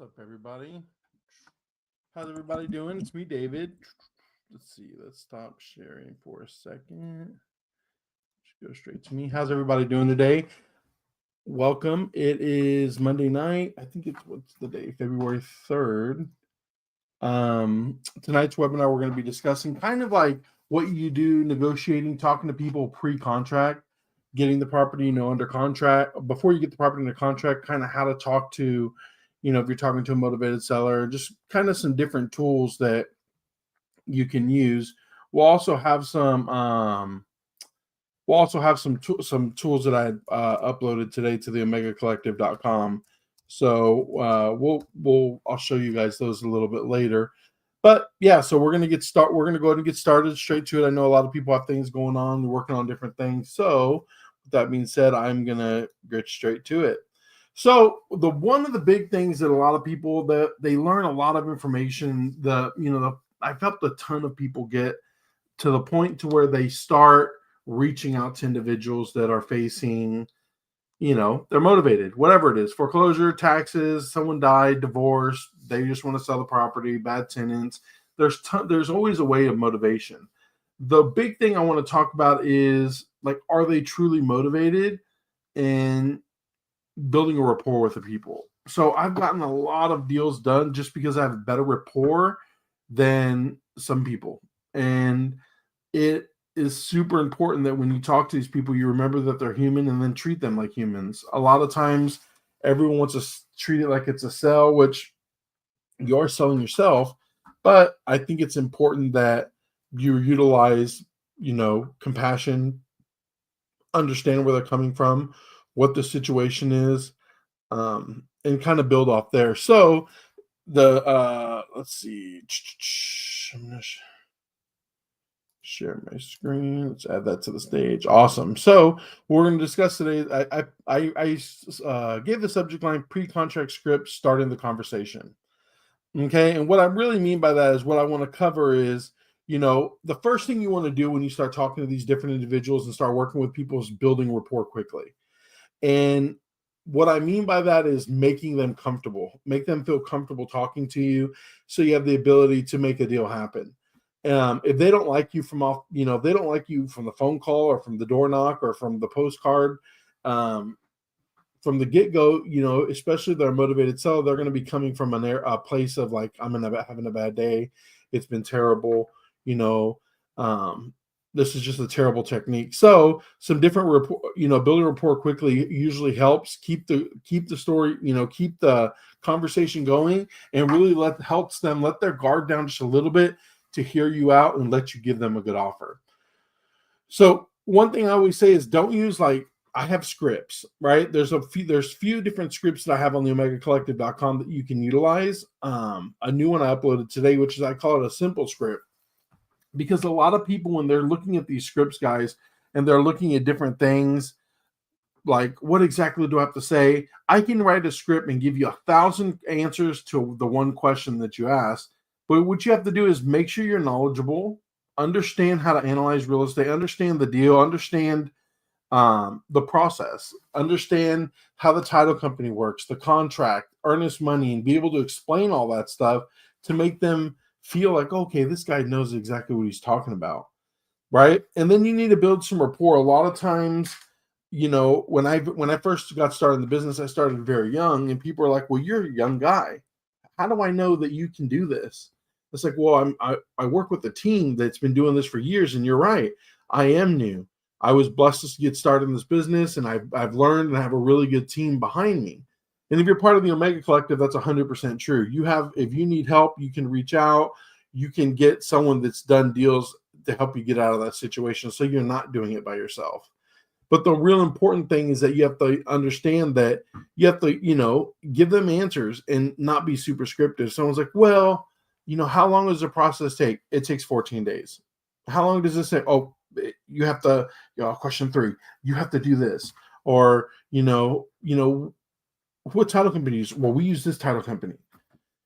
What's up, everybody? How's everybody doing? It's me, David. Let's see. Let's stop sharing for a second. Just go straight to me. How's everybody doing today? Welcome. It is Monday night. I think what's the day? February 3rd. Tonight's webinar, we're going to be discussing kind of like what you do negotiating, talking to people pre-contract, getting the property, under contract. Before you get the property under contract, kind of how to talk to, if you're talking to a motivated seller, just kind of some different tools that you can use. We'll also have some some tools that I uploaded today to the omegacollective.com. So I'll show you guys those a little bit later. But yeah, so we're gonna We're gonna go ahead and get started straight to it. I know a lot of people have things going on, they're working on different things. So with that being said, I'm gonna get straight to it. So one of the big things that a lot of people that they learn a lot of information. I've helped a ton of people get to the point to where they start reaching out to individuals that are facing, they're motivated, whatever it is, foreclosure, taxes, someone died, divorce, they just want to sell the property, bad tenants. There's always a way of motivation. The big thing I want to talk about is, like, are they truly motivated and building a rapport with the people? So I've gotten a lot of deals done just because I have a better rapport than some people. And it is super important that when you talk to these people, you remember that they're human and then treat them like humans. A lot of times everyone wants to treat it like it's a sell, which you're selling yourself. But I think it's important that you utilize, compassion, understand where they're coming from, what the situation is, and kind of build off there. So let's see. I'm gonna share my screen. Let's add that to the stage. Awesome. So we're going to discuss today. I gave the subject line pre-contract script starting the conversation. Okay. And what I really mean by that is what I want to cover is, the first thing you want to do when you start talking to these different individuals and start working with people is building rapport quickly. And what I mean by that is making them comfortable, make them feel comfortable talking to you, so you have the ability to make a deal happen. If they don't like you if they don't like you from the phone call or from the door knock or from the postcard, from the get-go, especially if they're a motivated seller, they're going to be coming from a place of like, I'm having a bad day. It's been terrible. This is just a terrible technique. So some different rapport, building rapport quickly usually helps keep the story, keep the conversation going, and really helps them let their guard down just a little bit to hear you out and let you give them a good offer. So one thing I always say is don't use, like, I have scripts, right? There's few different scripts that I have on the omegacollective.com that you can utilize. A new one I uploaded today, which is, I call it a simple script, because a lot of people, when they're looking at these scripts, guys, and they're looking at different things, like, what exactly do I have to say? I can write a script and give you 1,000 answers to the one question that you asked. But what you have to do is make sure you're knowledgeable, understand how to analyze real estate, understand the deal, understand the process, understand how the title company works, the contract, earnest money, and be able to explain all that stuff to make them feel like, okay, this guy knows exactly what he's talking about, right? And then you need to build some rapport. A lot of times, when I first got started in the business, I started very young, and people are like, well, you're a young guy. How do I know that you can do this? It's like, well, I work with a team that's been doing this for years, and you're right. I am new. I was blessed to get started in this business, and I've learned, and I have a really good team behind me. And if you're part of the Omega Collective, that's 100% true. If you need help, you can reach out. You can get someone that's done deals to help you get out of that situation, so you're not doing it by yourself. But the real important thing is that you have to understand that you have to, give them answers and not be super scriptive. Someone's like, well, how long does the process take? It takes 14 days. How long does this take? Oh, you have to, question 3, you have to do this. Or, what title companies? Well, we use this title company.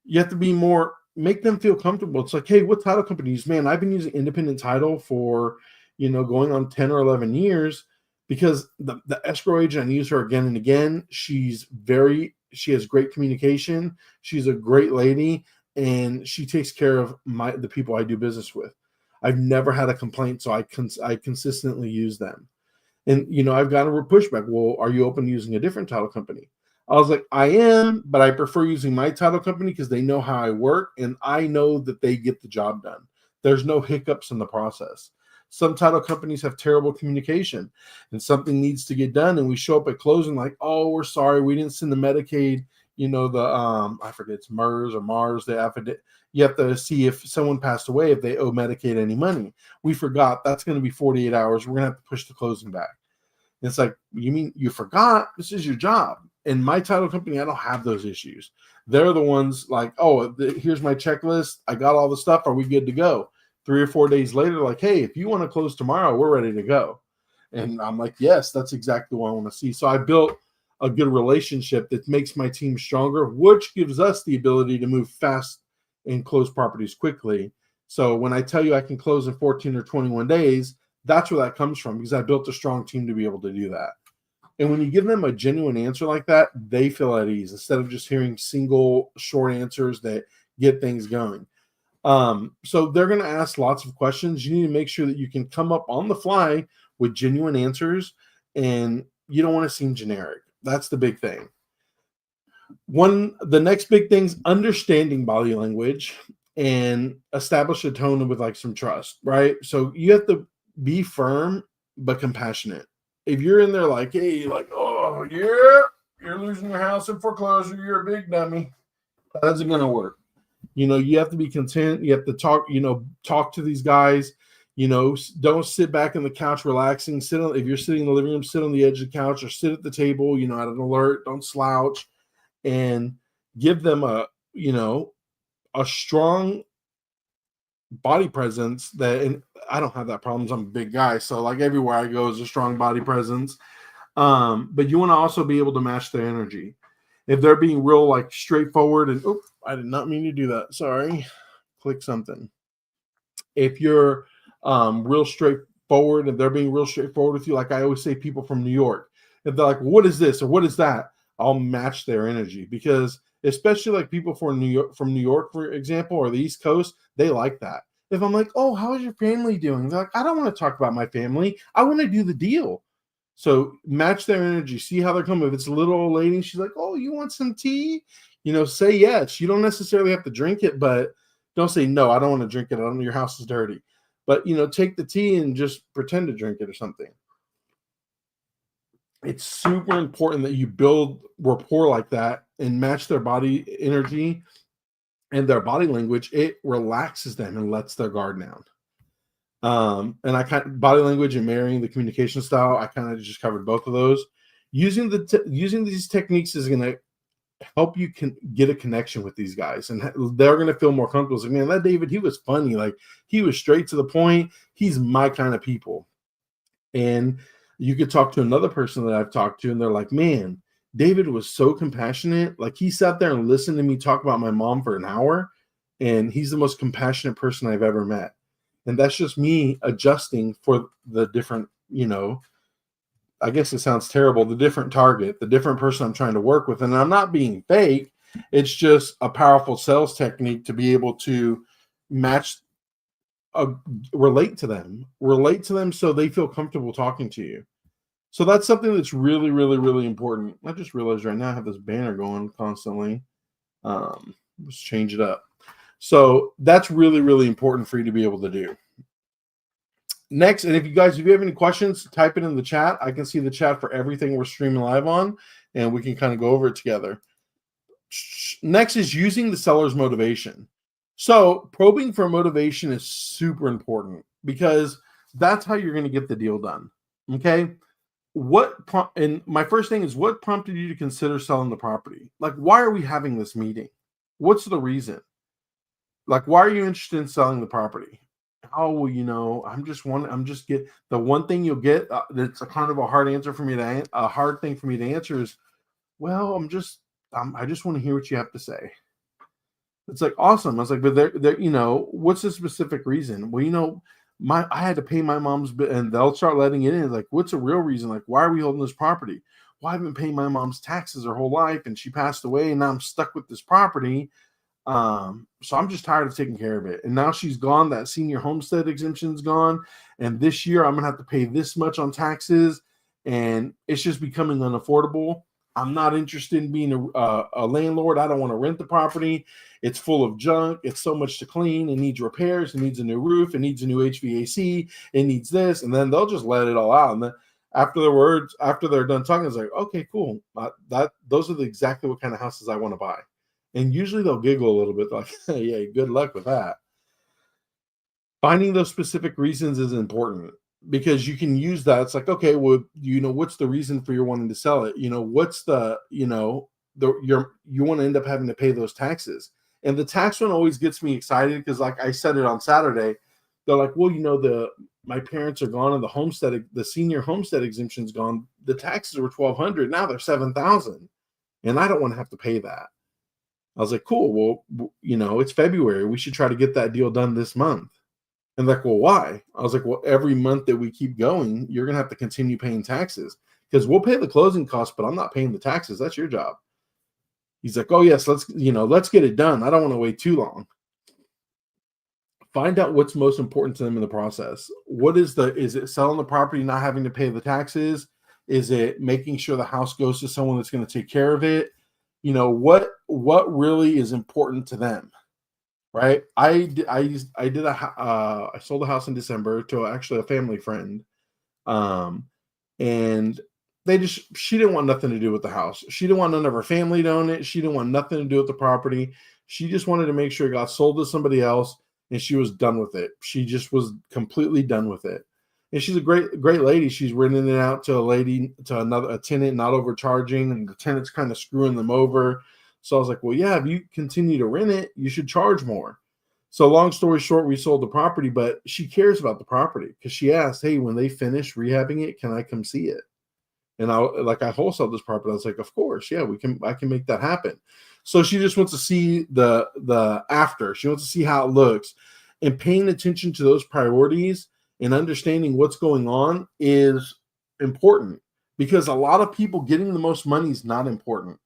You have to make them feel comfortable. It's like, hey, what title companies? Man, I've been using independent title for, going on 10 or 11 years, because the escrow agent, I use her again and again. She's very she has great communication. She's a great lady, and she takes care of the people I do business with. I've never had a complaint, so I consistently use them. And I've gotten a pushback. Well, are you open to using a different title company? I was like, I am, but I prefer using my title company because they know how I work, and I know that they get the job done. There's no hiccups in the process. Some title companies have terrible communication, and something needs to get done, and we show up at closing like, oh, we're sorry, we didn't send the Medicaid, I forget, it's MERS or Mars, the affidavit. You have to see if someone passed away, if they owe Medicaid any money. We forgot. That's going to be 48 hours. We're going to have to push the closing back. And it's like, you mean you forgot? This is your job. In my title company, I don't have those issues. They're the ones like, oh, here's my checklist. I got all the stuff. Are we good to go? 3 or 4 days later, like, hey, if you want to close tomorrow, we're ready to go. And I'm like, yes, that's exactly what I want to see. So I built a good relationship that makes my team stronger, which gives us the ability to move fast and close properties quickly. So when I tell you I can close in 14 or 21 days, that's where that comes from, because I built a strong team to be able to do that. And when you give them a genuine answer like that, they feel at ease instead of just hearing single short answers that get things going. So they're going to ask lots of questions. You need to make sure that you can come up on the fly with genuine answers, and you don't want to seem generic. That's the big thing. The next big thing is understanding body language and establish a tone with like some trust, right? So you have to be firm but compassionate. If you're in there like, hey, like, oh yeah, you're losing your house in foreclosure, you're a big dummy, that isn't going to work. You have to be content. You have to talk to these guys. Don't sit back on the couch relaxing. If you're sitting in the living room, sit on the edge of the couch or sit at the table, at an alert. Don't slouch, and give them a strong body presence and I don't have that problem. I'm a big guy. So like everywhere I go is a strong body presence. But you want to also be able to match their energy. If they're being real like straightforward and I did not mean to do that. Sorry. Click something. If you're real straightforward and they're being real straightforward with you, like I always say, people from New York, if they're like, what is this or what is that? I'll match their energy, because especially like people from New York, for example, or the East Coast, they like that. If I'm like, oh, how's your family doing? They're like, I don't want to talk about my family. I want to do the deal. So match their energy. See how they're coming. If it's a little old lady, she's like, oh, you want some tea? Say yes. You don't necessarily have to drink it, but don't say, no, I don't want to drink it. I don't know, your house is dirty. But, take the tea and just pretend to drink it or something. It's super important that you build rapport like that and match their body energy and their body language. It relaxes them and lets their guard down. And body language and marrying the communication style, I kind of just covered both of those. Using these techniques is going to help you get a connection with these guys, and they're going to feel more comfortable. Like, man, that David, he was funny. Like, he was straight to the point. He's my kind of people. And you could talk to another person that I've talked to, and they're like, man, David was so compassionate. Like, he sat there and listened to me talk about my mom for an hour, and he's the most compassionate person I've ever met. And that's just me adjusting for the different, I guess it sounds terrible, the different target, the different person I'm trying to work with. And I'm not being fake. It's just a powerful sales technique to be able to match, relate to them so they feel comfortable talking to you. So that's something that's really, really, really important. I just realized right now I have this banner going constantly. Let's change it up. So that's really, really important for you to be able to do. Next, and if you have any questions, type it in the chat. I can see the chat for everything we're streaming live on, and we can kind of go over it together. Next is using the seller's motivation. So probing for motivation is super because that's how you're going to get the deal done. Okay. And my first thing is, what prompted you to consider selling the property? Like, why are we having this meeting? What's the reason? Like, why are you interested in selling the property? Oh, well, the one thing you'll get that's a kind of a hard answer for me a hard thing for me to answer is, well, I just want to hear what you have to say. It's like, awesome. I was like, but there, what's the specific reason? Well, I had to pay my mom's bill, and they'll start letting it in. Like, what's the real reason? Like, why are we holding this property? well, I've been paying my mom's taxes her whole life and she passed away and now I'm stuck with this property. So I'm just tired of taking care of it. And now she's gone. That senior homestead exemption's gone. And this year I'm going to have to pay this much on taxes. And it's just becoming unaffordable. I'm not interested in being a landlord. I don't want to rent the property. It's full of junk. It's so much to clean. It needs repairs. It needs a new roof. It needs a new HVAC. It needs this. And then they'll just let it all out. And then after they're done talking, it's like, okay, cool. Those are exactly what kind of houses I want to buy. And usually they'll giggle a little bit like, yeah, good luck with that. Finding those specific reasons is important because you can use that. It's like, okay, well, what's the reason for your wanting to sell it? What's the, you want to end up having to pay those taxes. And the tax one always gets me excited because like I said it on Saturday, they're like, well, my parents are gone and the senior homestead exemption's gone. The taxes were $1,200. Now they're $7,000 and I don't want to have to pay that. I was like, cool. Well, it's February. We should try to get that deal done this month. And like, well, why? I was like, well, every month that we keep going, you're going to have to continue paying taxes because we'll pay the closing costs, but I'm not paying the taxes. That's your job. He's like, oh yes, let's get it done. I don't want to wait too long. Find out what's most important to them in the process. Is it selling the property, not having to pay the taxes? Is it making sure the house goes to someone that's going to take care of it? What really is important to them, right? I sold a house in December to actually a family friend, and she didn't want nothing to do with the house. She didn't want none of her family to own it. She didn't want nothing to do with the property. She just wanted to make sure it got sold to somebody else, and she was done with it. She just was completely done with it. And she's a great lady. She's renting it out to a tenant, not overcharging, and the tenant's kind of screwing them over. So I was like, well, yeah, if you continue to rent it, you should charge more. So long story short, we sold the property, but she cares about the property because she asked, hey, when they finish rehabbing it, can I come see it? And I wholesaled this property. I was like, of course, yeah, I can make that happen. So she just wants to see the after. She wants to see how it looks, and paying attention to those priorities and understanding what's going on is important because a lot of people getting the most money is not important.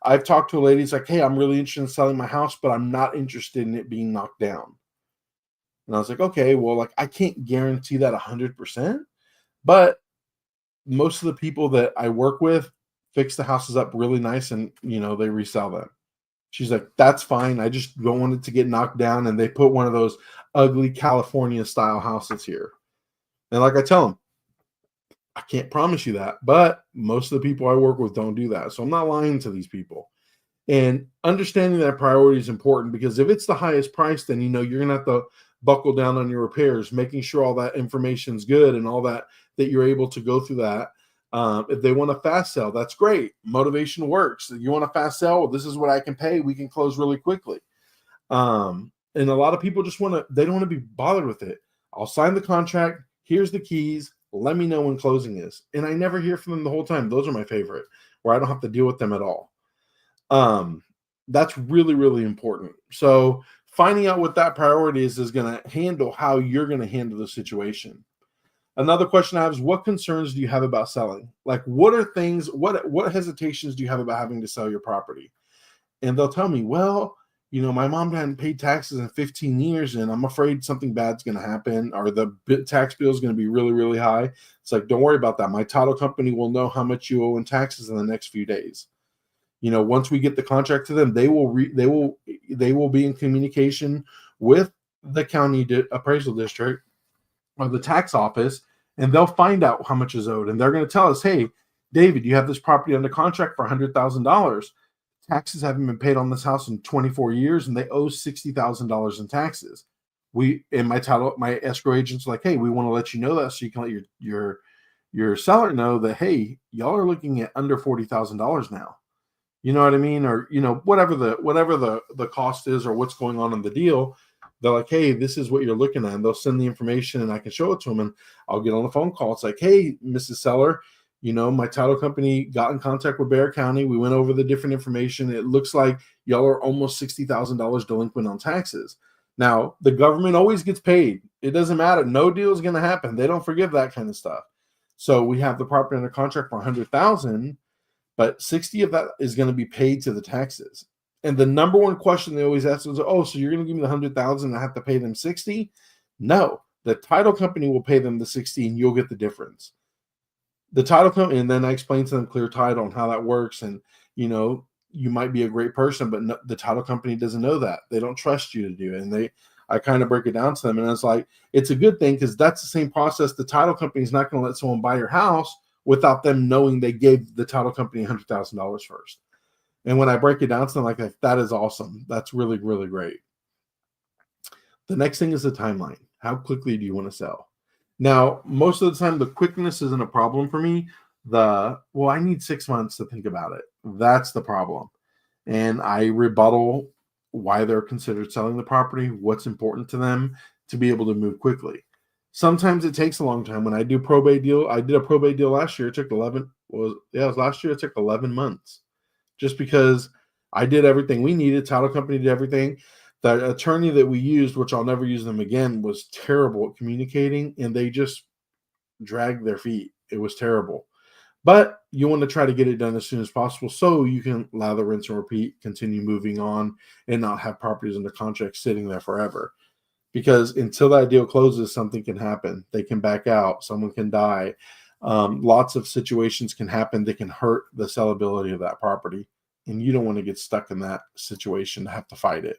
I've talked to a lady, it's like, hey, I'm really interested in selling my house, but I'm not interested in it being knocked down. And I was like, okay, well, like I can't guarantee that 100%, but most of the people that I work with fix the houses up really nice and, they resell them. She's like, that's fine. I just don't want it to get knocked down. And they put one of those ugly California style houses here. And like I tell them, I can't promise you that, but most of the people I work with don't do that. So I'm not lying to these people. And understanding that priority is important because if it's the highest price, then, you're going to have to buckle down on your repairs, making sure all that information's good and all that you're able to go through that. If they want a fast sell, that's great. Motivation works. If you want a fast sell, well, this is what I can pay. We can close really quickly. And a lot of people they don't want to be bothered with it. I'll sign the contract. Here's the keys. Let me know when closing is. And I never hear from them the whole time. Those are my favorite, where I don't have to deal with them at all. That's really, really important. So finding out what that priority is going to handle how you're going to handle the situation. Another question I have is, what concerns do you have about selling? Like, what are things, what hesitations do you have about having to sell your property? And they'll tell me, well, my mom hadn't paid taxes in 15 years, and I'm afraid something bad's going to happen, or the tax bill is going to be really, really high. It's like, don't worry about that. My title company will know how much you owe in taxes in the next few days. Once we get the contract to them, they will be in communication with the county appraisal district or the tax office, and they'll find out how much is owed. And they're going to tell us, hey, David, you have this property under contract for $100,000. Taxes haven't been paid on this house in 24 years, and they owe $60,000 in taxes. My escrow agent's like, hey, we want to let you know that so you can let your seller know that, hey, y'all are looking at under $40,000 now. You know what I mean? Or, whatever the cost is or what's going on in the deal. They're like, hey, this is what you're looking at. And they'll send the information and I can show it to them. And I'll get on the phone call. It's like, hey, Mrs. Seller, my title company got in contact with Bexar County. We went over the different information. It looks like y'all are almost $60,000 delinquent on taxes. Now, the government always gets paid. It doesn't matter. No deal is going to happen. They don't forgive that kind of stuff. So we have the property under contract for 100,000, but 60 of that is going to be paid to the taxes. And the number one question they always ask is, oh, so you're going to give me the 100,000 and I have to pay them 60? No, the title company will pay them the 60 and you'll get the difference. The title company, and then I explain to them clear title and how that works. And, you might be a great person, but no, the title company doesn't know that. They don't trust you to do it. And I kind of break it down to them. And it's like, it's a good thing because that's the same process. The title company is not going to let someone buy your house without them knowing they gave the title company $100,000 first. And when I break it down to them like that is awesome. That's really, really great. The next thing is the timeline. How quickly do you want to sell? Now, most of the time, the quickness isn't a problem for me. I need 6 months to think about it. That's the problem. And I rebuttal why they're considered selling the property, what's important to them to be able to move quickly. Sometimes it takes a long time. When I do probate deal, I did a probate deal last year. It took 11, last year. It took 11 months just because I did everything we needed. Title company did everything. The attorney that we used, which I'll never use them again, was terrible at communicating, and they just dragged their feet. It was terrible. But you want to try to get it done as soon as possible so you can lather, rinse, and repeat, continue moving on, and not have properties under contract sitting there forever. Because until that deal closes, something can happen. They can back out. Someone can die. Lots of situations can happen that can hurt the sellability of that property. And you don't want to get stuck in that situation to have to fight it.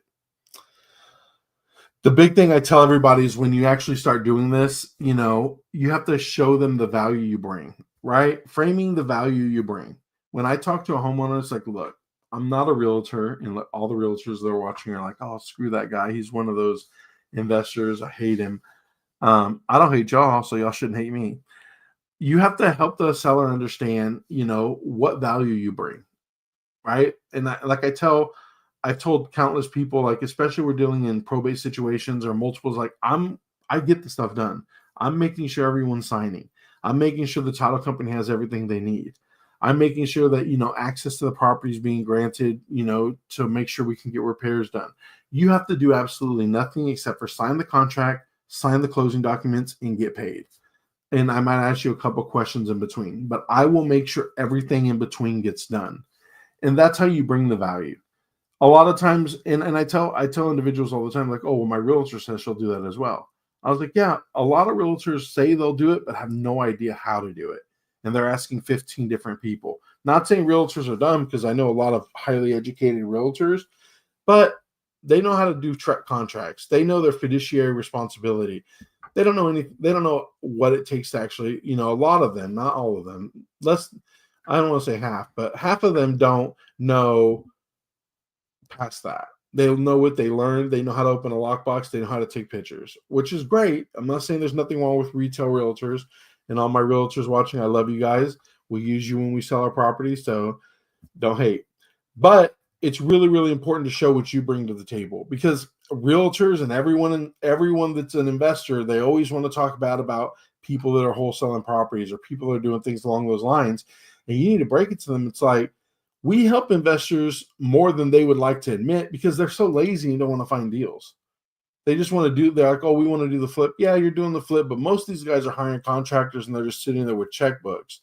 The big thing I tell everybody is when you actually start doing this, you have to show them the value you bring, right? Framing the value you bring. When I talk to a homeowner, it's like, look, I'm not a realtor. And all the realtors that are watching are like, oh, screw that guy. He's one of those investors. I hate him. I don't hate y'all, so y'all shouldn't hate me. You have to help the seller understand, what value you bring, right? And I've told countless people, like, especially we're dealing in probate situations or multiples, like I get the stuff done. I'm making sure everyone's signing. I'm making sure the title company has everything they need. I'm making sure that, access to the property is being granted, to make sure we can get repairs done. You have to do absolutely nothing except for sign the contract, sign the closing documents, and get paid. And I might ask you a couple questions in between, but I will make sure everything in between gets done. And that's how you bring the value. A lot of times, and I tell individuals all the time, like, oh, well, my realtor says she'll do that as well. I was like, yeah, a lot of realtors say they'll do it, but have no idea how to do it. And they're asking 15 different people. Not saying realtors are dumb, because I know a lot of highly educated realtors, but they know how to do contracts. They know their fiduciary responsibility. They don't know anything. They don't know what it takes to actually, a lot of them, not all of them. I don't want to say half, but half of them don't know past that. They know what they learned. They know how to open a lockbox. They know how to take pictures, which is great. I'm not saying there's nothing wrong with retail realtors. And all my realtors watching, I love you guys. We use you when we sell our property, so don't hate. But it's really, really important to show what you bring to the table, because realtors and everyone that's an investor, they always want to talk about people that are wholesaling properties or people that are doing things along those lines. And you need to break it to them. It's like, we help investors more than they would like to admit, because they're so lazy and don't want to find deals. They just want to they're like, oh, we want to do the flip. Yeah, you're doing the flip, but most of these guys are hiring contractors and they're just sitting there with checkbooks.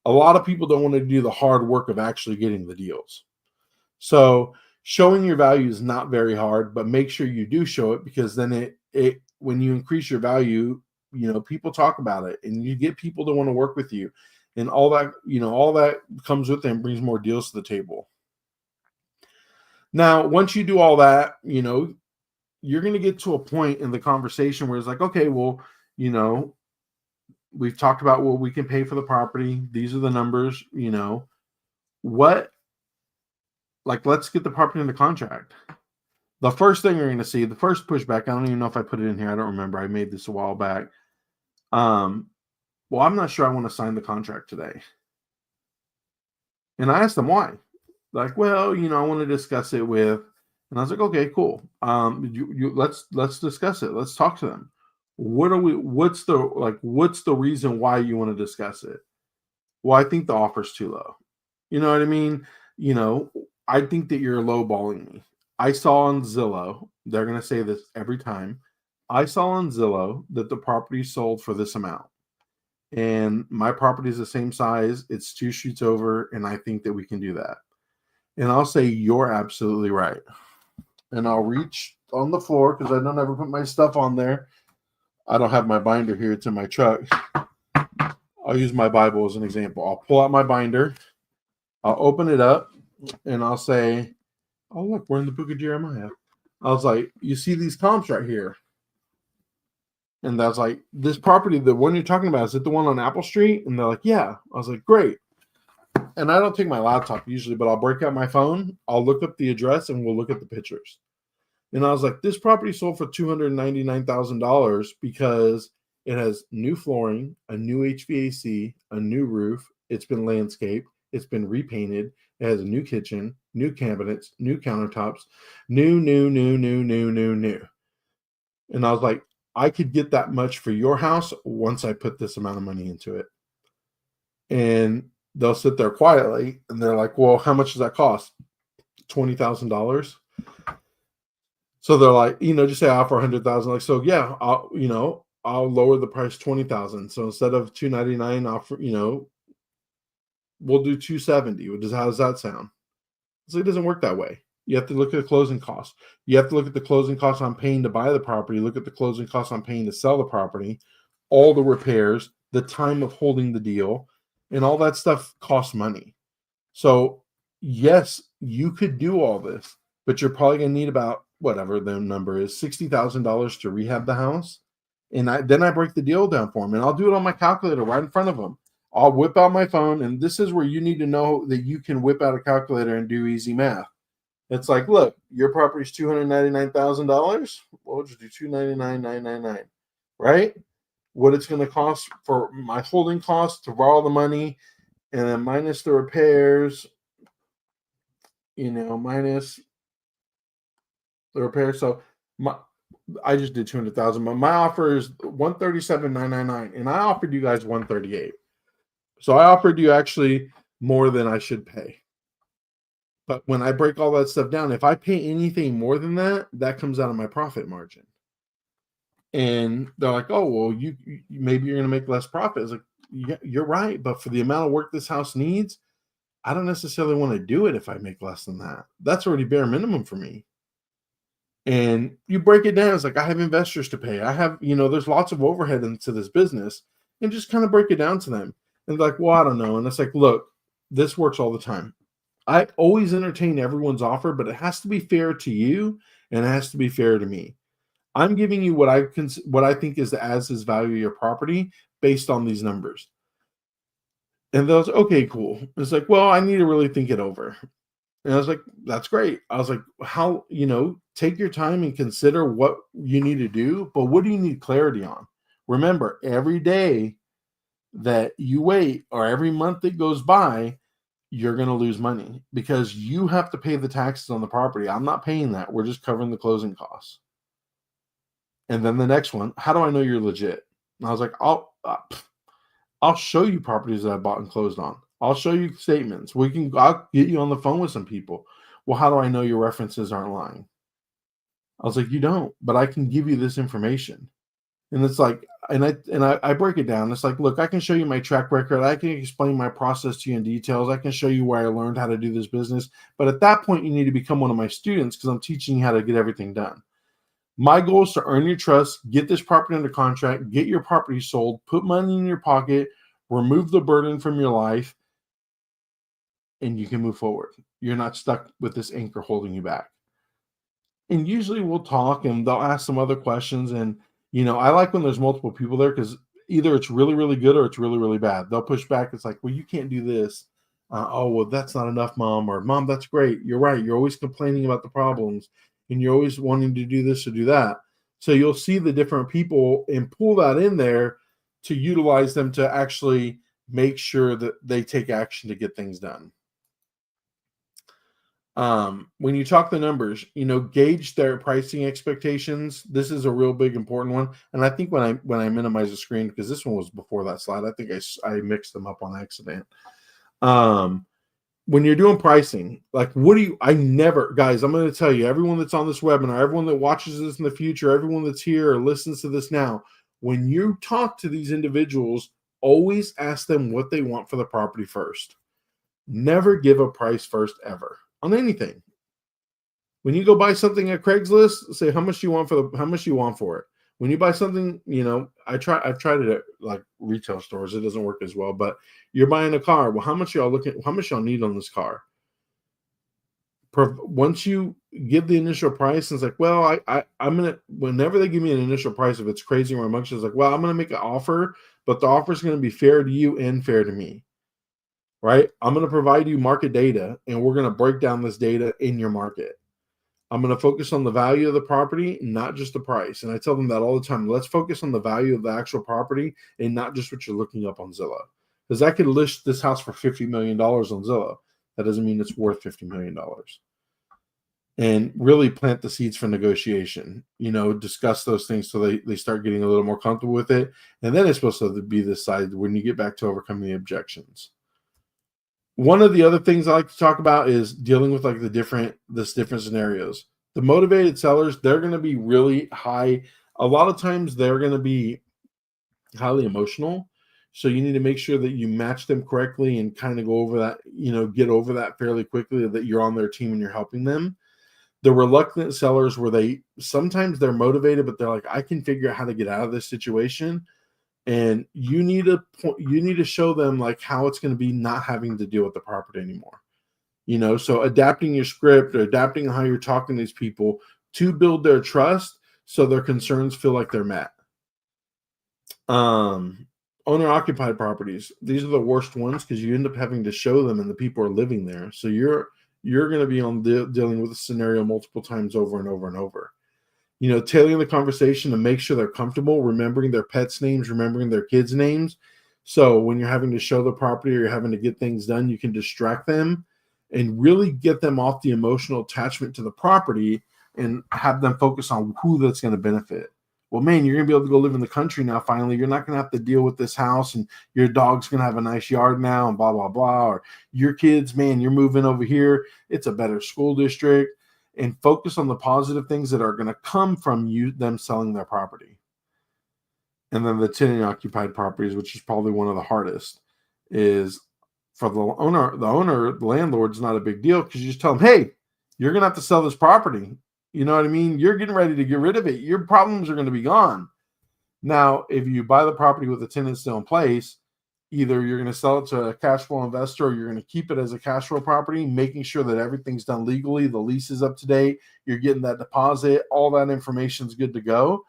A lot of people don't want to do the hard work of actually getting the deals. So showing your value is not very hard, but make sure you do show it, because then it when you increase your value, people talk about it and you get people to want to work with you. And all that comes with it and brings more deals to the table. Now, once you do all that, you're going to get to a point in the conversation where it's like, okay, well, we've talked about what we can pay for the property. These are the numbers, let's get the property into contract. The first thing you're going to see, the first pushback, I don't even know if I put it in here. I don't remember. I made this a while back. Well, I'm not sure I want to sign the contract today. And I asked them why. Like, well, I want to discuss it with, and I was like, okay, cool. Let's discuss it. Let's talk to them. What's the reason why you want to discuss it? Well, I think the offer's too low. You know what I mean? I think that you're lowballing me. I saw on Zillow, they're going to say this every time. I saw on Zillow that the property sold for this amount. and my property is the same size. It's 2 streets over, and I think that we can do that. And I'll say, you're absolutely right. And I'll reach on the floor because I don't ever put my stuff on there. I don't have my binder here. It's in my truck. I'll use my Bible as an example. I'll pull out my binder. I'll open it up, and I'll say, oh, look, we're in the book of Jeremiah. I was like, you see these comps right here? And that's like, this property, the one you're talking about, is it the one on Apple Street? And they're like, yeah. I was like, great. And I don't take my laptop usually, but I'll break out my phone. I'll look up the address, and we'll look at the pictures. And I was like, this property sold for $299,000 because it has new flooring, a new HVAC, a new roof. It's been landscaped. It's been repainted. It has a new kitchen, new cabinets, new countertops, new. And I was like, I could get that much for your house once I put this amount of money into it. And they'll sit there quietly, and they're like, well, how much does that cost? $20,000. So they're like, just say I offer $100,000. Like, so yeah, I'll lower the price $20,000. So instead of $299, we'll do $270. How does that sound? So it doesn't work that way. You have to look at the closing costs. You have to look at the closing costs I'm paying to buy the property. Look at the closing costs I'm paying to sell the property, all the repairs, the time of holding the deal, and all that stuff costs money. So yes, you could do all this, but you're probably going to need about whatever the number is, $60,000 to rehab the house. And then I break the deal down for them, and I'll do it on my calculator right in front of them. I'll whip out my phone, and this is where you need to know that you can whip out a calculator and do easy math. It's like, look, your property is $299,000. What would you do? $299,999, right? What it's going to cost for my holding costs to borrow the money, and then minus the repairs, minus the repairs. So I just did $200,000, but my offer is $137,999, and I offered you guys $138. So I offered you actually more than I should pay. But when I break all that stuff down, if I pay anything more than that, that comes out of my profit margin. And they're like, oh, well, you maybe you're going to make less profit. It's like, yeah, you're right. But for the amount of work this house needs, I don't necessarily want to do it if I make less than that. That's already bare minimum for me. And you break it down. It's like, I have investors to pay. I have, there's lots of overhead into this business, and just kind of break it down to them. And they're like, well, I don't know. And it's like, look, this works all the time. I always entertain everyone's offer, but it has to be fair to you, and it has to be fair to me. I'm giving you what I think is the as-is value of your property based on these numbers. And they was okay, cool. It's like, well, I need to really think it over. And I was like, that's great. I was like, how, take your time and consider what you need to do, but what do you need clarity on? Remember, every day that you wait or every month that goes by, you're going to lose money because you have to pay the taxes on the property. I'm not paying that. We're just covering the closing costs. And then the next one, how do I know you're legit? And I was like, I'll show you properties that I bought and closed on. I'll show you statements. I'll get you on the phone with some people. Well, how do I know your references aren't lying? I was like, you don't, but I can give you this information. And it's like, and I break it down. It's like, look, I can show you my track record. I can explain my process to you in details. I can show you where I learned how to do this business. But at that point, you need to become one of my students because I'm teaching you how to get everything done. My goal is to earn your trust, get this property under contract, get your property sold, put money in your pocket, remove the burden from your life, and you can move forward. You're not stuck with this anchor holding you back. And usually we'll talk and they'll ask some other questions. And, I like when there's multiple people there because either it's really, really good or it's really, really bad. They'll push back. It's like, well, you can't do this. Oh, well, that's not enough, Mom. Or, Mom, that's great. You're right. You're always complaining about the problems and you're always wanting to do this or do that. So you'll see the different people and pull that in there to utilize them to actually make sure that they take action to get things done. When you talk the numbers, gauge their pricing expectations. This is a real big important one. And I think when I minimize the screen, because this one was before that slide, I think I mixed them up on accident. When you're doing pricing, like guys, I'm going to tell you, everyone that's on this webinar, everyone that watches this in the future, everyone that's here or listens to this now, when you talk to these individuals, always ask them what they want for the property first. Never give a price first ever on anything. When you go buy something at Craigslist, say how much you want for it. When you buy something, I've tried it at like retail stores. It doesn't work as well, but you're buying a car. Well, how much y'all need on this car? Once you give the initial price, and it's like, well, I'm gonna, whenever they give me an initial price, if it's crazy or much, it's like, well, I'm gonna make an offer, but the offer is gonna be fair to you and fair to me, right? I'm gonna provide you market data, and we're gonna break down this data in your market. I'm gonna focus on the value of the property, not just the price. And I tell them that all the time. Let's focus on the value of the actual property and not just what you're looking up on Zillow, because I could list this house for $50 million on Zillow. That doesn't mean it's worth $50 million. And really plant the seeds for negotiation, discuss those things so they start getting a little more comfortable with it. And then it's supposed to be this side when you get back to overcoming the objections. One of the other things I like to talk about is dealing with like different scenarios. The motivated sellers, they're going to be really high. A lot of times they're going to be highly emotional. So you need to make sure that you match them correctly and kind of go over that, get over that fairly quickly, that you're on their team and you're helping them. The reluctant sellers, where sometimes they're motivated, but they're like, I can figure out how to get out of this situation. And you need to show them like how it's going to be not having to deal with the property anymore. So adapting your script or adapting how you're talking to these people to build their trust so their concerns feel like they're met. Owner-occupied properties. These are the worst ones because you end up having to show them and the people are living there. So you're going to be dealing with a scenario multiple times over and over and over. Tailoring the conversation to make sure they're comfortable, remembering their pets' names, remembering their kids' names. So when you're having to show the property or you're having to get things done, you can distract them and really get them off the emotional attachment to the property and have them focus on who that's going to benefit. Well, man, you're going to be able to go live in the country now, finally. You're not going to have to deal with this house, and your dog's going to have a nice yard now, and blah, blah, blah. Or your kids, man, you're moving over here. It's a better school district. And focus on the positive things that are going to come from them selling their property. And then the tenant-occupied properties, which is probably one of the hardest, is for the landlord's not a big deal because you just tell them, hey, you're going to have to sell this property. You know what I mean? You're getting ready to get rid of it. Your problems are going to be gone. Now, if you buy the property with the tenant still in place, either you're going to sell it to a cash flow investor or you're going to keep it as a cash flow property, making sure that everything's done legally, the lease is up to date, you're getting that deposit, all that information is good to go.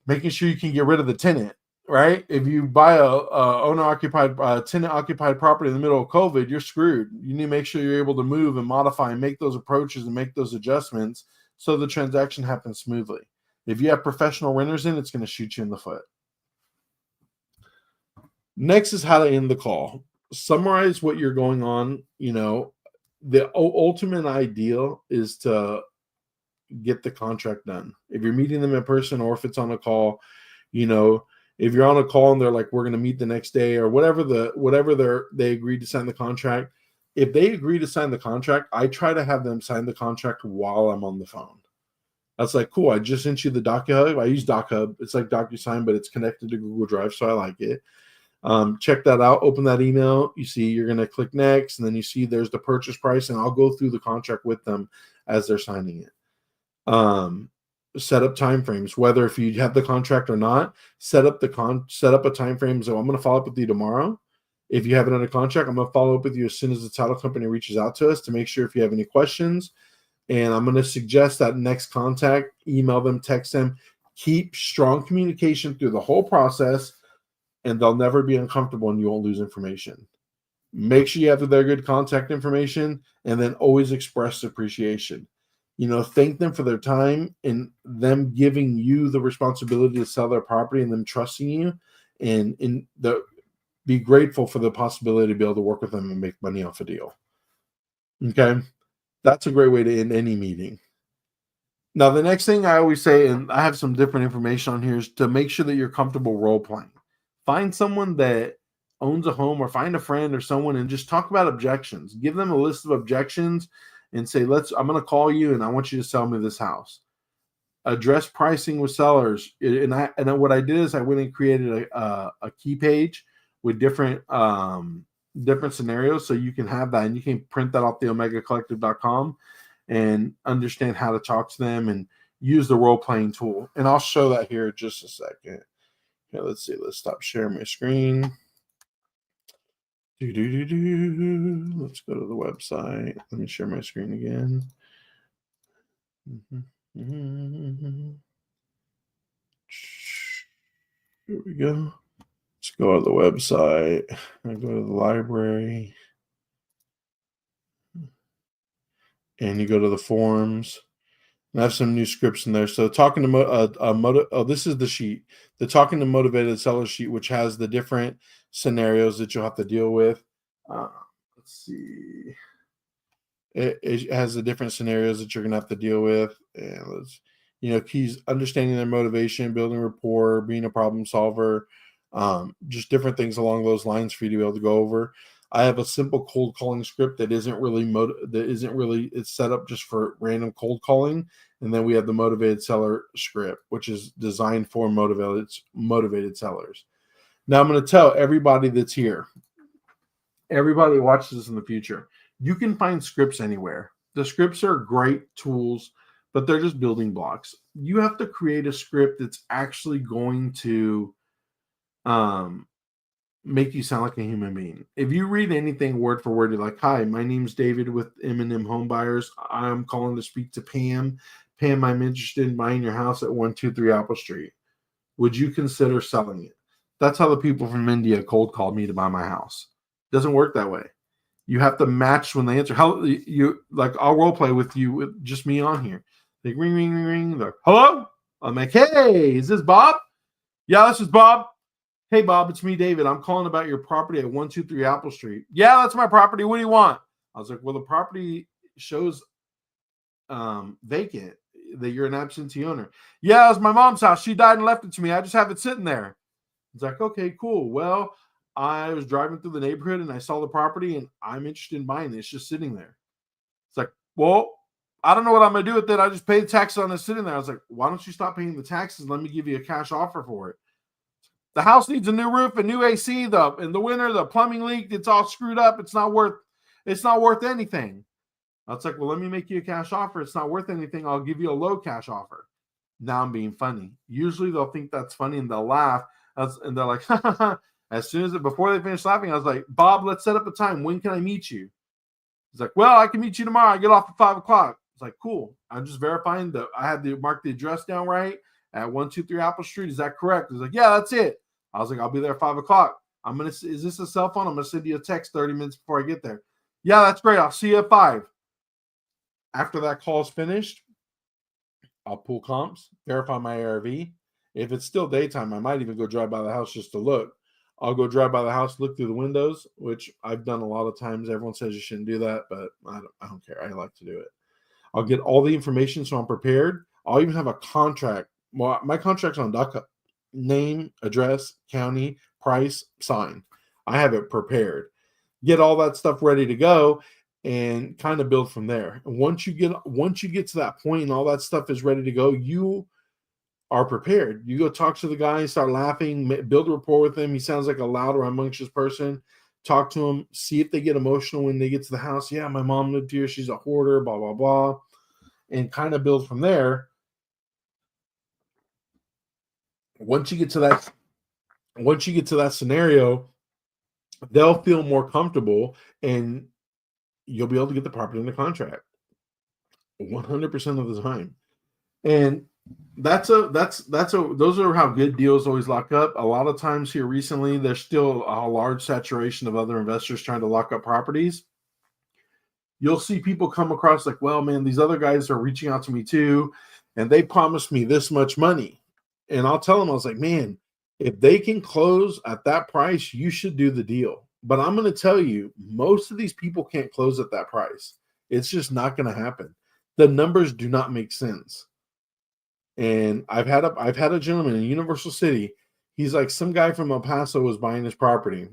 Making sure you can get rid of the tenant, right? If you buy a owner-occupied, tenant-occupied property in the middle of COVID, you're screwed. You need to make sure you're able to move and modify and make those approaches and make those adjustments so the transaction happens smoothly. If you have professional renters in, it's going to shoot you in the foot. Next is how to end the call. Summarize what you're going on. The ultimate ideal is to get the contract done. If you're meeting them in person or if it's on a call, if you're on a call and they're like, we're going to meet the next day or whatever they agreed to sign the contract. If they agree to sign the contract, I try to have them sign the contract while I'm on the phone. That's like, cool. I just sent you the DocuHub. I use DocHub. It's like DocuSign, but it's connected to Google Drive, so I like it. Check that out. Open that email. You see, you're going to click next, and then you see there's the purchase price, and I'll go through the contract with them as they're signing it. Set up timeframes. Whether if you have the contract or not, set up a time frame. So I'm going to follow up with you tomorrow. If you have it under contract, I'm going to follow up with you as soon as the title company reaches out to us to make sure if you have any questions. And I'm going to suggest that next contact, email them, text them, keep strong communication through the whole process, and they'll never be uncomfortable and you won't lose information. Make sure you have their good contact information and then always express appreciation. Thank them for their time and them giving you the responsibility to sell their property and them trusting you, and be grateful for the possibility to be able to work with them and make money off a deal. Okay. That's a great way to end any meeting. Now, the next thing I always say, and I have some different information on here, is to make sure that you're comfortable role playing. Find someone that owns a home or find a friend or someone and just talk about objections. Give them a list of objections and say, I'm going to call you and I want you to sell me this house. address pricing with sellers. And what I did is I went and created a key page with different scenarios, so you can have that and you can print that off the omegacollective.com and understand how to talk to them and use the role playing tool. And I'll show that here in just a second. Okay, let's see. Let's stop sharing my screen. Let's go to the website. Let me share my screen again. Here we go. Let's go to the website. I go to the library. And you go to the forums. And I have some new scripts in there. So talking to this is the sheet. The talking to motivated seller sheet, which has the different scenarios that you'll have to deal with. Let's see. It has the different scenarios that you're gonna have to deal with, and keys: understanding their motivation, building rapport, being a problem solver, just different things along those lines for you to be able to go over. I have a simple cold calling script that isn't really it's set up just for random cold calling, and then we have the motivated seller script, which is designed for motivated sellers. Now I'm going to tell everybody that's here, everybody who watches this in the future, you can find scripts anywhere. The scripts are great tools, but they're just building blocks. You have to create a script that's actually going to make you sound like a human being. If you read anything word for word, you're like, "Hi, my name's David with M&M Home Buyers. I'm calling to speak to Pam. Pam, I'm interested in buying your house at 123 Apple Street. Would you consider selling it?" That's how the people from India cold called me to buy my house. It doesn't work that way. You have to match when they answer. How you like? I'll role play with you with just me on here. They ring, ring, ring, ring. They're, "Hello." I'm like, "Hey, is this Bob?" "Yeah, this is Bob." "Hey, Bob, it's me, David. I'm calling about your property at 123 Apple Street." "Yeah, that's my property. What do you want?" I was like, "Well, the property shows vacant, that you're an absentee owner." "Yeah, it's my mom's house. She died and left it to me. I just have it sitting there." It's like, "Okay, cool. Well, I was driving through the neighborhood and I saw the property and I'm interested in buying it. It's just sitting there." It's like, "Well, I don't know what I'm going to do with it. I just paid taxes on it sitting there." I was like, "Why don't you stop paying the taxes and let me give you a cash offer for it? The house needs a new roof, a new AC. In the winter, the plumbing leaked. It's all screwed up. It's not worth anything." I was like, "Well, let me make you a cash offer. It's not worth anything. I'll give you a low cash offer." Now I'm being funny. Usually they'll think that's funny and they'll laugh. And they're like, as soon as before they finish laughing, I was like, "Bob, let's set up a time. When can I meet you?" He's like, "Well, I can meet you tomorrow. I get off at 5:00. It's like, "Cool. I'm just verifying that I had to mark the address down right at 123 Apple Street. Is that correct?" He's like, "Yeah, that's it." I was like, "I'll be there at 5:00. Is this a cell phone? I'm gonna send you a text 30 minutes before I get there." "Yeah, that's great. I'll see you at 5:00. After that call is finished, I'll pull comps, verify my ARV. If it's still daytime, I might even go drive by the house just to look. I'll go drive by the house, look through the windows, which I've done a lot of times. Everyone says you shouldn't do that, but I don't care. I like to do it. I'll get all the information so I'm prepared. I'll even have a contract. Well, my contract's on .co. Name, address, county, price, sign. I have it prepared. Get all that stuff ready to go and kind of build from there. And once you get to that point and all that stuff is ready to go, you are prepared. You go talk to the guy, start laughing, build a rapport with him. He sounds like a loud or rambunctious person. Talk to him, see if they get emotional when they get to the house. "Yeah, my mom lived here. She's a hoarder, blah, blah, blah." And kind of build from there. Once you get to that scenario, they'll feel more comfortable and you'll be able to get the property in the contract 100% of the time. And those are how good deals always lock up. A lot of times here recently, there's still a large saturation of other investors trying to lock up properties. You'll see people come across like, "Well, man, these other guys are reaching out to me too, and they promised me this much money." And I'll tell them, I was like, "Man, if they can close at that price, you should do the deal." But I'm going to tell you, most of these people can't close at that price. It's just not going to happen. The numbers do not make sense. And I've had a gentleman in Universal City. He's like, some guy from El Paso was buying his property.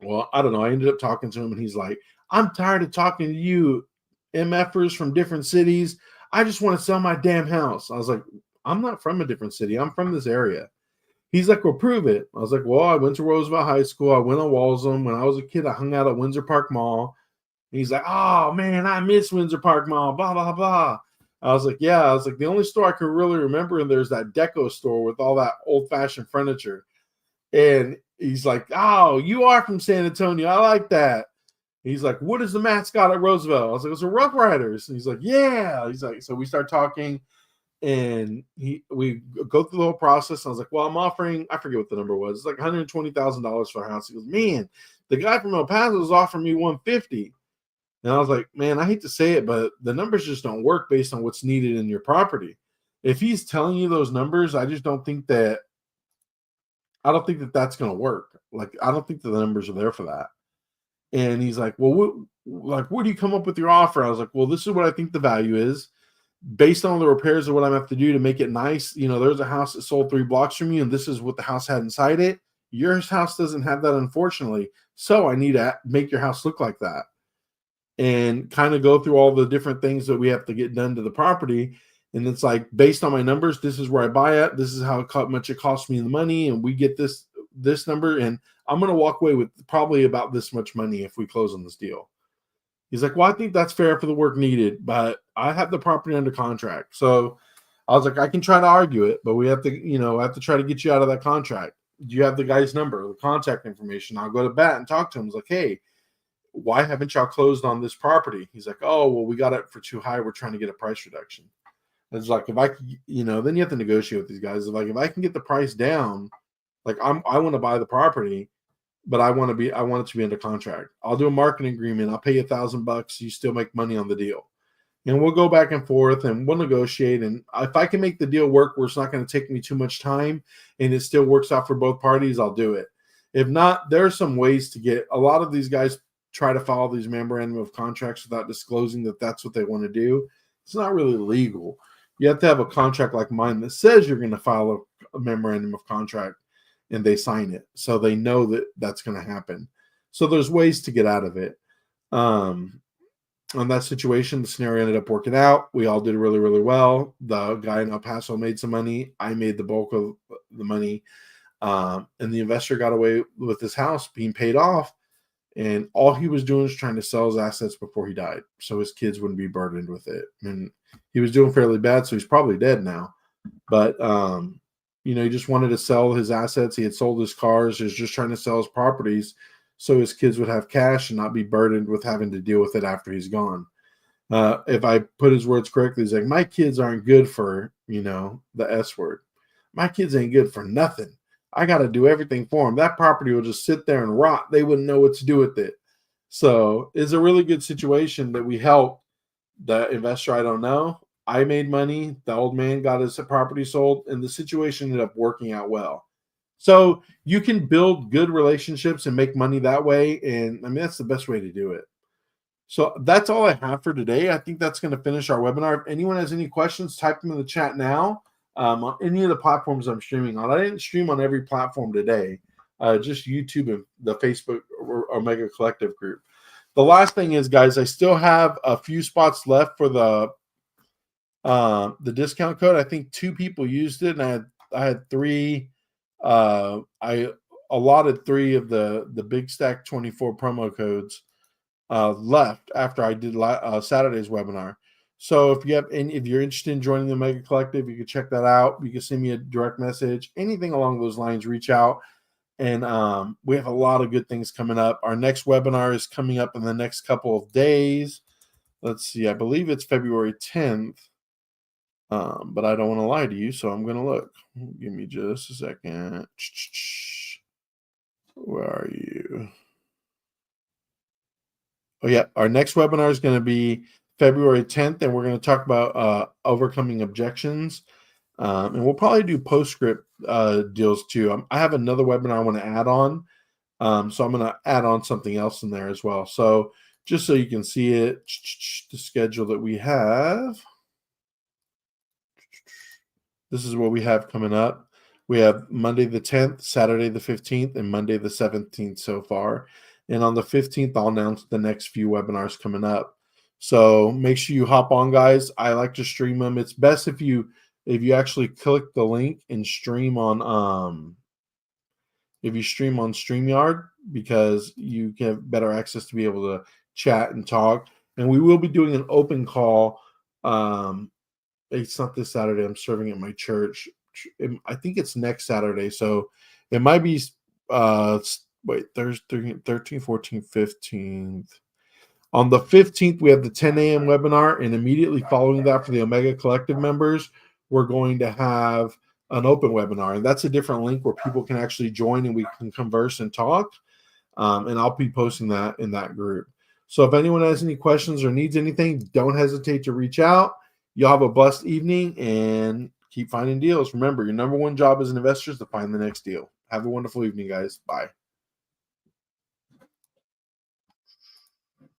Well, I don't know. I ended up talking to him, and he's like, "I'm tired of talking to you MFers from different cities. I just want to sell my damn house. I was like, I'm not from a different city. I'm from this area. He's like, well, prove it. I was like, well, I went to Roosevelt High School. I went on Walsham. When I was a kid, I hung out at Windsor Park Mall. And he's like, oh, man, I miss Windsor Park Mall, blah, blah, blah. I was like, yeah. I was like, the only store I can really remember, and there's that deco store with all that old-fashioned furniture. And he's like, oh, you are from San Antonio. I like that. He's like, what is the mascot at Roosevelt? I was like, it's the Rough Riders. And he's like, yeah. He's like, so we start talking. And we go through the whole process. I was like, well, I'm offering, I forget what the number was. It's like $120,000 for a house. He goes, man, the guy from El Paso is offering me $150,000. And I was like, man, I hate to say it, but the numbers just don't work based on what's needed in your property. If he's telling you those numbers, I don't think that that's going to work. Like, I don't think that the numbers are there for that. And he's like, well, where do you come up with your offer? I was like, well, this is what I think the value is. Based on the repairs of what I'm going to have to do to make it nice, there's a house that sold 3 blocks from you, and this is what the house had inside it. Your house doesn't have that, unfortunately. So I need to make your house look like that, and kind of go through all the different things that we have to get done to the property. And it's like, based on my numbers, this is where I buy it. This is how much it costs me in the money, and we get this number, and I'm going to walk away with probably about this much money if we close on this deal. He's like, well, I think that's fair for the work needed, but I have the property under contract. So I was like, I can try to argue it, but we have to, I have to try to get you out of that contract. Do you have the guy's number, the contact information? I'll go to bat and talk to him. He's like, hey, why haven't y'all closed on this property? He's like, oh, well, we got it for too high. We're trying to get a price reduction. It's like, if I, then you have to negotiate with these guys. Like, if I can get the price down, like I want to buy the property, but I want it to be under contract. I'll do a marketing agreement. I'll pay you $1,000. You still make money on the deal. And we'll go back and forth and we'll negotiate. And if I can make the deal work where it's not going to take me too much time and it still works out for both parties, I'll do it. If not, there are some ways to get, a lot of these guys try to follow these memorandum of contracts without disclosing that that's what they want to do. It's not really legal. You have to have a contract like mine that says you're going to file a memorandum of contract, and they sign it, so they know that that's going to happen. So there's ways to get out of it. On that situation, the scenario ended up working out. We all did really, really well. The guy in El Paso made some money. I made the bulk of the money. And the investor got away with his house being paid off. And all he was doing was trying to sell his assets before he died, so his kids wouldn't be burdened with it. And he was doing fairly bad, so he's probably dead now. But he just wanted to sell his assets. He had sold his cars. He was just trying to sell his properties so his kids would have cash and not be burdened with having to deal with it after he's gone. If I put his words correctly, he's like, my kids aren't good for, the S word. My kids ain't good for nothing. I got to do everything for them. That property will just sit there and rot. They wouldn't know what to do with it. So it's a really good situation that we helped the investor. I don't know. I made money. The old man got his property sold, and the situation ended up working out well. So you can build good relationships and make money that way. And I mean, that's the best way to do it. So that's all I have for today. I think that's going to finish our webinar. If anyone has any questions, type them in the chat now. On any of the platforms I'm streaming on. I didn't stream on every platform today, just YouTube and the Facebook Omega Collective group. The last thing is, guys, I still have a few spots left for the discount code. I think 2 people used it, and I had 3. I allotted 3 of the Big Stack 24 promo codes left after I did Saturday's webinar. So if you're interested in joining the Omega Collective, you can check that out. You can send me a direct message, anything along those lines, reach out. And we have a lot of good things coming up. Our next webinar is coming up in the next couple of days. Let's see, I believe it's February 10th. But I don't want to lie to you, so I'm going to look. Give me just a second. Where are you? Oh, yeah. Our next webinar is going to be February 10th, and we're going to talk about overcoming objections. And we'll probably do postscript deals too. I have another webinar I want to add on. So I'm going to add on something else in there as well. So just so you can see it, the schedule that we have. This is what we have coming up. We have Monday the 10th, Saturday the 15th, and Monday the 17th so far. And on the 15th, I'll announce the next few webinars coming up. So make sure you hop on, guys. I like to stream them. It's best if you actually click the link and stream on if you stream on StreamYard, because you can have better access to be able to chat and talk. And we will be doing an open call. It's not this Saturday. I'm serving at my church. I think it's next Saturday. So it might be Thursday, 13th, 14th, 15th. On the 15th, we have the 10 a.m. webinar, and immediately following that for the Omega Collective members, we're going to have an open webinar, and that's a different link where people can actually join and we can converse and talk. And I'll be posting that in that group. So if anyone has any questions or needs anything, don't hesitate to reach out. Y'all have a blessed evening and keep finding deals. Remember, your number one job as an investor is to find the next deal. Have a wonderful evening, guys. Bye.